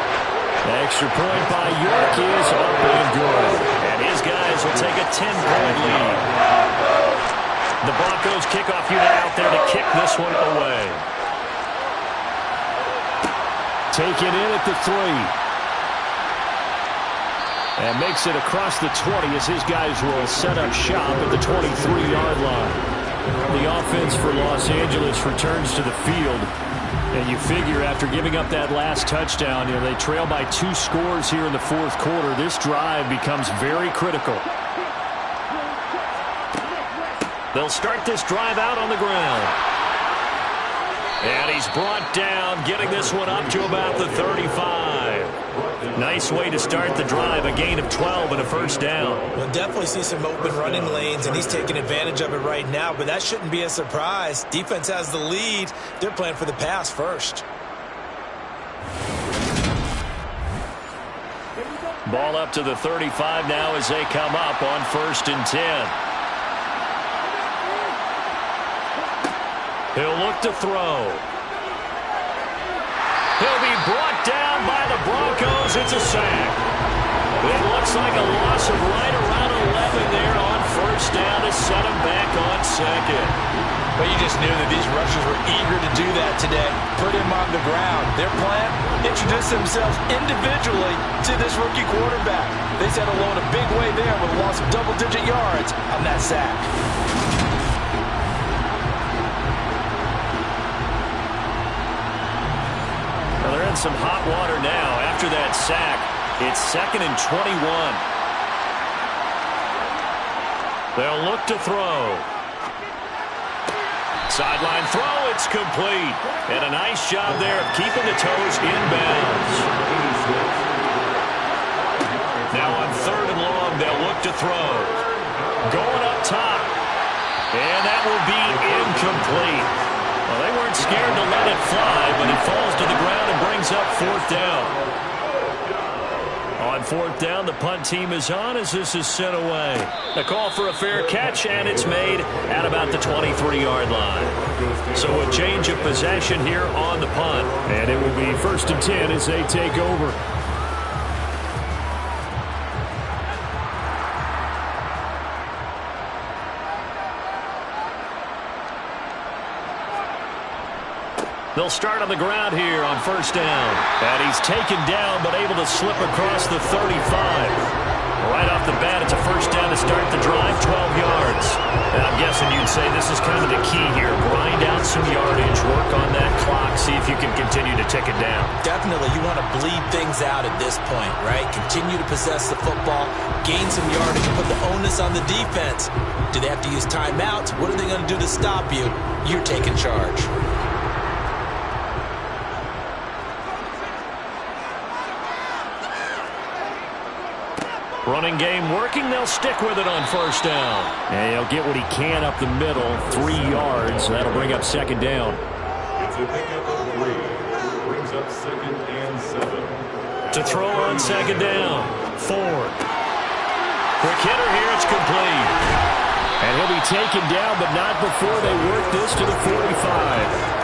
The extra point by York is up and good. And his guys will take a 10-point lead. The Broncos kickoff unit out there to kick this one away. Taken in at the 3. And makes it across the 20 as his guys will set up shop at the 23-yard line. The offense for Los Angeles returns to the field. And you figure after giving up that last touchdown, they trail by 2 scores here in the fourth quarter. This drive becomes very critical. They'll start this drive out on the ground. And he's brought down, getting this one up to about the 35. Nice way to start the drive, a gain of 12 and a first down. We'll definitely see some open running lanes, and he's taking advantage of it right now, but that shouldn't be a surprise. Defense has the lead. They're playing for the pass first. Ball up to the 35 now as they come up on 1st and 10. He'll look to throw. He'll be brought down by the Broncos. It's a sack. It looks like a loss of right around 11 there on first down to set him back on second. But you just knew that these rushers were eager to do that today. Put him on the ground. Their plan, introduce themselves individually to this rookie quarterback. They said hello in a big way there with a loss of double-digit yards on that sack. They're in some hot water now after that sack. It's 2nd and 21. They'll look to throw. Sideline throw, it's complete. And a nice job there of keeping the toes inbounds. Now on 3rd and long, they'll look to throw. Going up top. And that will be incomplete. Well, they weren't scared to let it fly, but it falls to the ground and brings up 4th down. On 4th down, the punt team is on as this is sent away. A call for a fair catch, and it's made at about the 23-yard line. So a change of possession here on the punt. And it will be 1st and 10 as they take over. They'll start on the ground here on first down. And he's taken down but able to slip across the 35. Right off the bat, it's a first down to start the drive, 12 yards. And I'm guessing you'd say this is kind of the key here. Grind out some yardage, work on that clock, see if you can continue to tick it down. Definitely, you want to bleed things out at this point, right? Continue to possess the football, gain some yardage, put the onus on the defense. Do they have to use timeouts? What are they going to do to stop you? You're taking charge. Running game working. They'll stick with it on first down. And he'll get what he can up the middle, 3 yards. That'll bring up second down. It's a pickup of 3. Brings up 2nd and 7. To throw on second down. Ford. Quick hitter here. It's complete. And he'll be taken down, but not before they work this to the 45.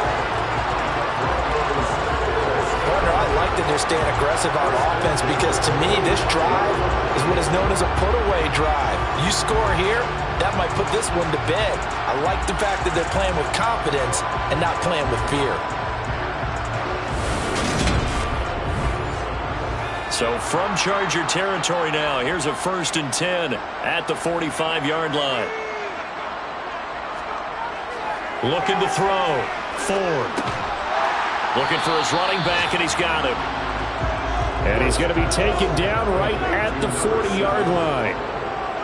I like that they're staying aggressive on offense because, to me, this drive is what is known as a put-away drive. You score here, that might put this one to bed. I like the fact that they're playing with confidence and not playing with fear. So from Charger territory now, here's a 1st and 10 at the 45-yard line. Looking to throw. Ford. Looking for his running back, and he's got him. And he's going to be taken down right at the 40-yard line.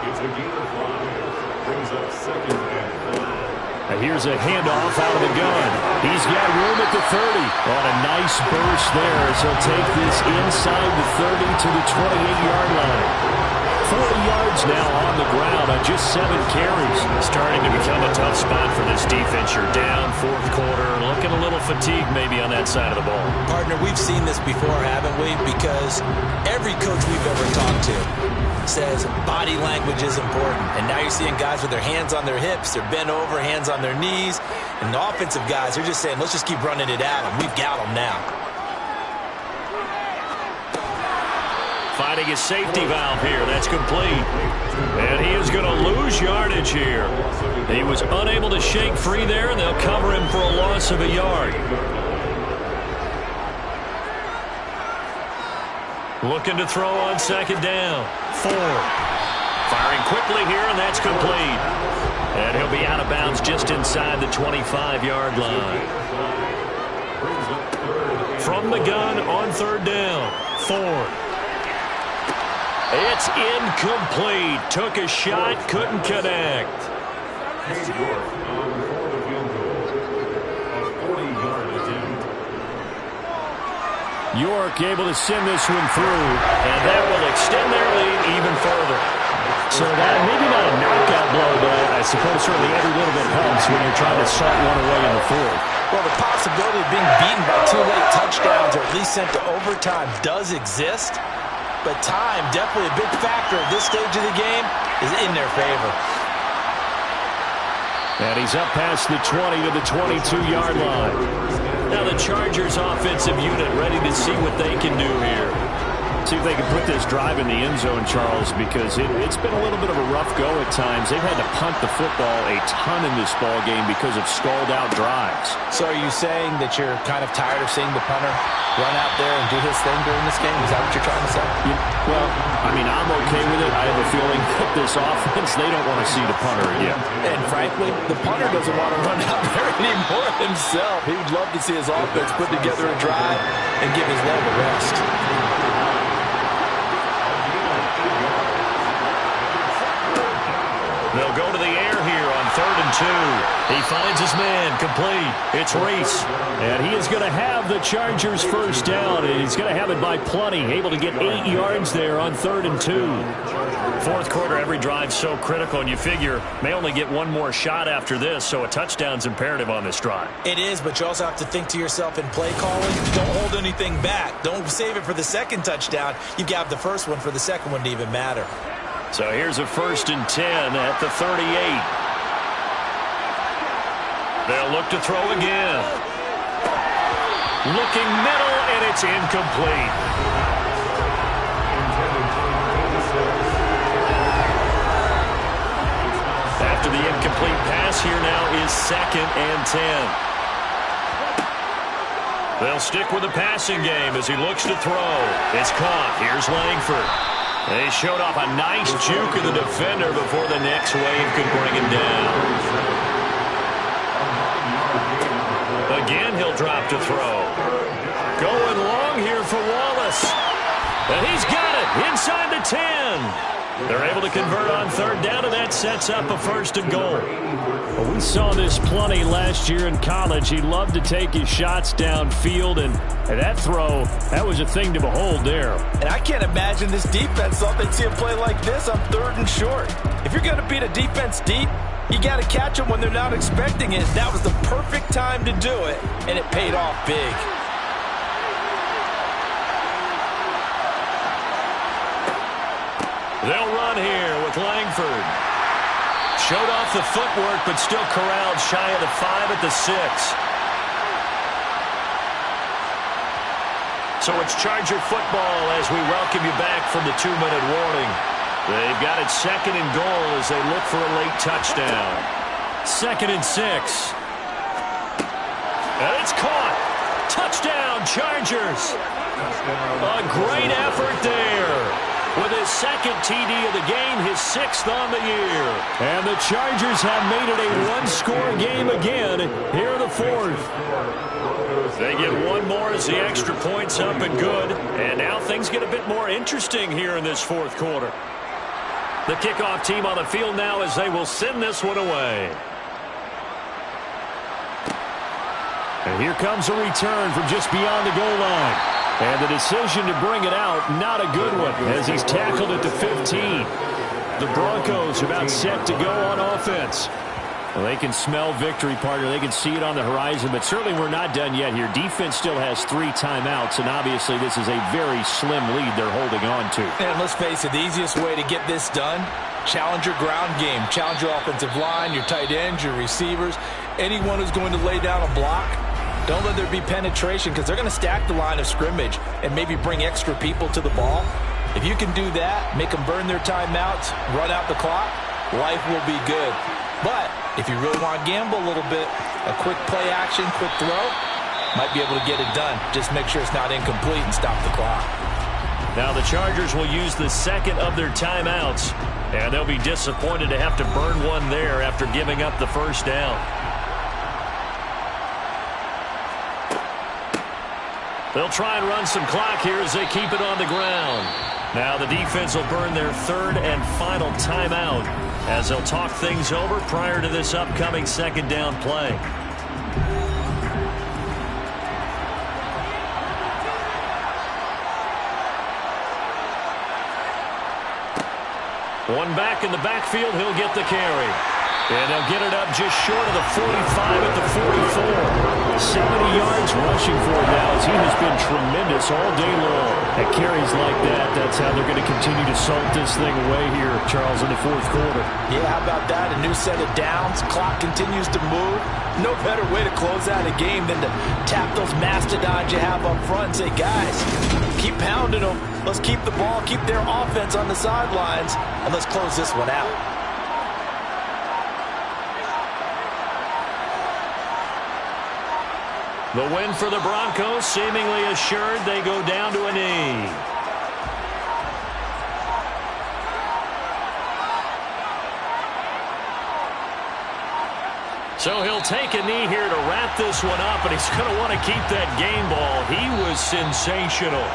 It's a gain of 5. Brings up 2nd and 5. And here's a handoff out of the gun. He's got room at the 30. On a nice burst there as he'll take this inside the 30 to the 28-yard line. 40 yards now on the ground on just 7 carries. Starting to become a tough spot for this defense. You're down 4th quarter. Looking a little fatigued maybe on that side of the ball. Partner, we've seen this before, haven't we? Because every coach we've ever talked to says body language is important. And now you're seeing guys with their hands on their hips, they're bent over, hands on their knees. And the offensive guys, they're just saying, let's just keep running it at them. We've got them now. Finding his safety valve here. That's complete. And he is going to lose yardage here. He was unable to shake free there, and they'll cover him for a loss of a yard. Looking to throw on second down. Ford. Firing quickly here, and that's complete. And he'll be out of bounds just inside the 25-yard line. From the gun on 3rd down. Ford. It's incomplete. Took a shot, couldn't connect. York on for the field goal. A 40-yard attempt. York able to send this one through. And that will extend their lead even further. So that maybe not a knockout blow, but I suppose certainly every little bit helps when you're trying to start one away in the 4th. Well, the possibility of being beaten by 2 late touchdowns or at least sent to overtime does exist. But time, definitely a big factor at this stage of the game, is in their favor. And he's up past the 20 to the 22-yard line. Now the Chargers offensive unit ready to see what they can do here. See if they can put this drive in the end zone, Charles, because it's been a little bit of a rough go at times. They've had to punt the football a ton in this ball game because of stalled-out drives. So are you saying that you're kind of tired of seeing the punter run out there and do his thing during this game? Is that what you're trying to say? Well, I mean, I'm okay with it. I have a feeling that this offense, they don't want to see the punter again. And frankly, the punter doesn't want to run out there anymore himself. He would love to see his offense put together a drive and give his leg a rest. They'll go to the air here on 3rd and 2. He finds his man, complete. It's Reese. And he is going to have the Chargers first down, and he's going to have it by plenty. Able to get 8 yards there on 3rd and 2. 4th quarter, every drive's so critical, and you figure may only get one more shot after this, so a touchdown's imperative on this drive. It is, but you also have to think to yourself in play calling, don't hold anything back. Don't save it for the second touchdown. You've got the first one for the second one to even matter. So here's a 1st and 10 at the 38. They'll look to throw again. Looking middle, and it's incomplete. After the incomplete pass, here now is 2nd and 10. They'll stick with the passing game as he looks to throw. It's caught. Here's Langford. They showed off a nice juke of the defender before the next wave could bring him down. Again, he'll drop to throw. Going long here for Wallace. And he's got it inside the 10. They're able to convert on third down, and that sets up a 1st and goal. Well, we saw this plenty last year in college. He loved to take his shots downfield, and that throw, that was a thing to behold there. And I can't imagine this defense thought they'd see a play like this on 3rd and short. If you're going to beat a defense deep, you got to catch them when they're not expecting it. That was the perfect time to do it, and it paid off big. They'll run here with Langford. Showed off the footwork, but still corralled shy of the 5 at the 6. So it's Charger football as we welcome you back from the 2-minute warning. They've got it 2nd and goal as they look for a late touchdown. 2nd and 6. And it's caught. Touchdown, Chargers. A great effort there. With his 2nd TD of the game, his 6th on the year. And the Chargers have made it a one-score game again here in the 4th. They get one more as the extra point's up and good. And now things get a bit more interesting here in this 4th quarter. The kickoff team on the field now as they will send this one away. And here comes a return from just beyond the goal line. And the decision to bring it out, not a good one, as he's tackled at the 15. The Broncos are about set to go on offense. Well, they can smell victory, partner. They can see it on the horizon, but certainly we're not done yet here. Defense still has 3 timeouts, and obviously this is a very slim lead they're holding on to. And let's face it, the easiest way to get this done, challenge your ground game. Challenge your offensive line, your tight ends, your receivers, anyone who's going to lay down a block. Don't let there be penetration because they're going to stack the line of scrimmage and maybe bring extra people to the ball. If you can do that, make them burn their timeouts, run out the clock, life will be good. But if you really want to gamble a little bit, a quick play action, quick throw, might be able to get it done. Just make sure it's not incomplete and stop the clock. Now the Chargers will use the 2nd of their timeouts, and they'll be disappointed to have to burn one there after giving up the 1st down. They'll try and run some clock here as they keep it on the ground. Now the defense will burn their 3rd and final timeout as they'll talk things over prior to this upcoming 2nd down play. One back in the backfield, he'll get the carry. And they'll get it up just short of the 45 at the 44. 70 yards rushing for him now as he has been tremendous all day long. At carries like that, that's how they're going to continue to salt this thing away here, Charles, in the 4th quarter. Yeah, how about that? A new set of downs. Clock continues to move. No better way to close out a game than to tap those mastodons you have up front and say, guys, keep pounding them. Let's keep the ball, keep their offense on the sidelines, and let's close this one out. The win for the Broncos, seemingly assured. They go down to a knee. So he'll take a knee here to wrap this one up, and he's going to want to keep that game ball. He was sensational.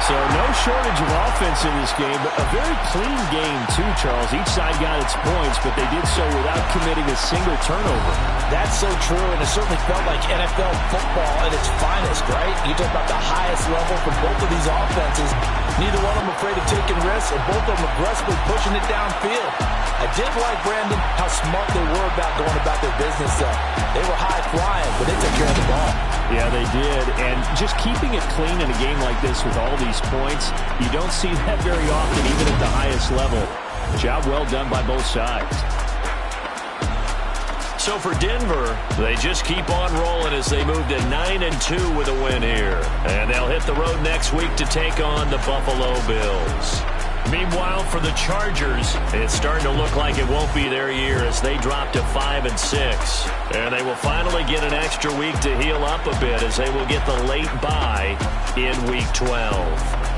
So no shortage of offense in this game, but a very clean game too, Charles. Each side got its points, but they did so without committing a single turnover. That's so true, and it certainly felt like NFL football at its finest, right? You talk about the highest level for both of these offenses. Neither one of them afraid of taking risks, and both of them aggressively pushing it downfield. I did like, Brandon, how smart they were about going about their business, though. They were high-flying, but they took care of the ball. Yeah, they did, and just keeping it clean in a game like this with all these points, you don't see that very often, even at the highest level. Job well done by both sides. So for Denver, they just keep on rolling as they move to 9-2 with a win here. And they'll hit the road next week to take on the Buffalo Bills. Meanwhile, for the Chargers, it's starting to look like it won't be their year as they drop to 5-6. And they will finally get an extra week to heal up a bit as they will get the late bye in Week 12.